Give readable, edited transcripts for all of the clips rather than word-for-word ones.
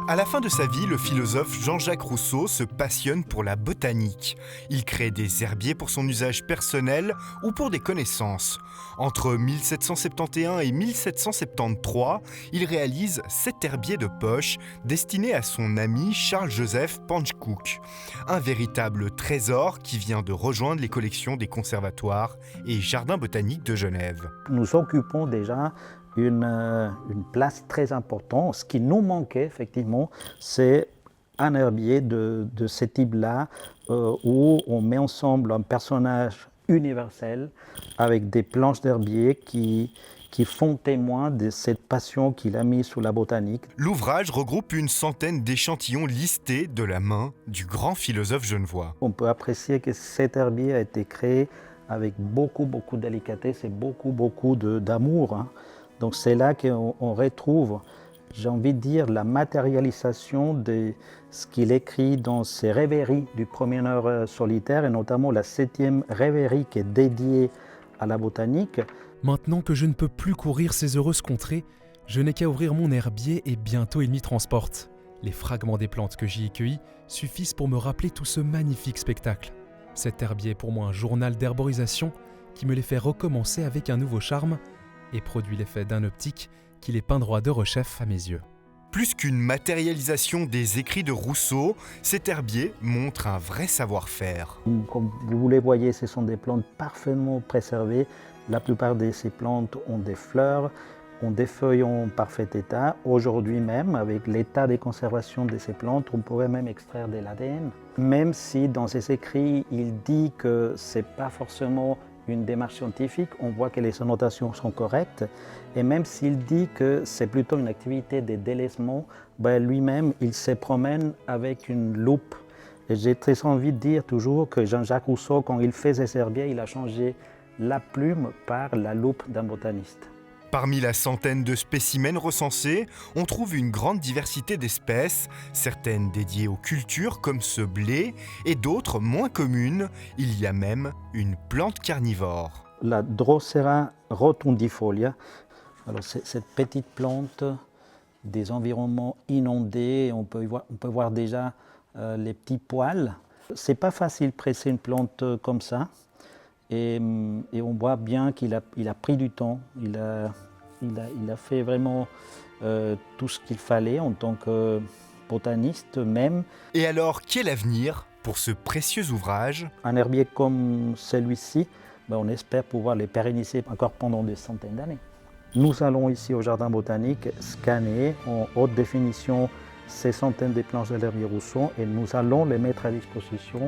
À la fin de sa vie, le philosophe Jean-Jacques Rousseau se passionne pour la botanique. Il crée des herbiers pour son usage personnel ou pour des connaissances. Entre 1771 et 1773, il réalise 7 herbiers de poche destinés à son ami Charles-Joseph Panckoucke. Un véritable trésor qui vient de rejoindre les collections des conservatoires et jardins botaniques de Genève. Nous occupons déjà une place très importante. Ce qui nous manquait effectivement, c'est un herbier de ce type-là, où on met ensemble un personnage universel avec des planches d'herbier qui font témoin de cette passion qu'il a mise sur la botanique. L'ouvrage regroupe une centaine d'échantillons listés de la main du grand philosophe genevois. On peut apprécier que cet herbier a été créé avec beaucoup de délicatesse et beaucoup d'amour, hein. Donc c'est là qu'on retrouve, j'ai envie de dire, la matérialisation de ce qu'il écrit dans ses rêveries du promeneur solitaire, et notamment la 7e rêverie qui est dédiée à la botanique. Maintenant que je ne peux plus courir ces heureuses contrées, je n'ai qu'à ouvrir mon herbier et bientôt il m'y transporte. Les fragments des plantes que j'y ai cueillies suffisent pour me rappeler tout ce magnifique spectacle. Cet herbier est pour moi un journal d'herborisation qui me les fait recommencer avec un nouveau charme et produit l'effet d'un optique qui les peint droit de rechef à mes yeux. Plus qu'une matérialisation des écrits de Rousseau, cet herbier montre un vrai savoir-faire. Comme vous les voyez, ce sont des plantes parfaitement préservées. La plupart de ces plantes ont des fleurs, ont des feuilles en parfait état. Aujourd'hui même, avec l'état de conservation de ces plantes, on pourrait même extraire de l'ADN. Même si dans ses écrits, il dit que ce n'est pas forcément une démarche scientifique, on voit que les annotations sont correctes. Et même s'il dit que c'est plutôt une activité de délaissement, lui-même, il se promène avec une loupe. Et j'ai très envie de dire toujours que Jean-Jacques Rousseau, quand il fait ses herbiers, il a changé la plume par la loupe d'un botaniste. Parmi la centaine de spécimens recensés, on trouve une grande diversité d'espèces, certaines dédiées aux cultures comme ce blé et d'autres moins communes. Il y a même une plante carnivore. La Drosera rotundifolia, alors c'est cette petite plante des environnements inondés, on peut voir déjà les petits poils. C'est pas facile de presser une plante comme ça. Et on voit bien qu'il a pris du temps, il a fait vraiment tout ce qu'il fallait en tant que botaniste même. Et alors, quel avenir pour ce précieux ouvrage ? Un herbier comme celui-ci, on espère pouvoir les pérenniser encore pendant des centaines d'années. Nous allons ici au Jardin botanique scanner en haute définition ces centaines de planches de l'herbier Rousseau et nous allons les mettre à disposition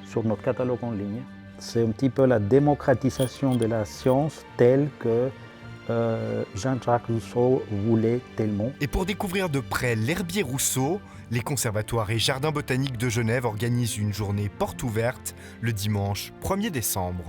sur notre catalogue en ligne. C'est un petit peu la démocratisation de la science telle que Jean-Jacques Rousseau voulait tellement. Et pour découvrir de près l'herbier Rousseau, les conservatoires et jardins botaniques de Genève organisent une journée porte ouverte le dimanche 1er décembre.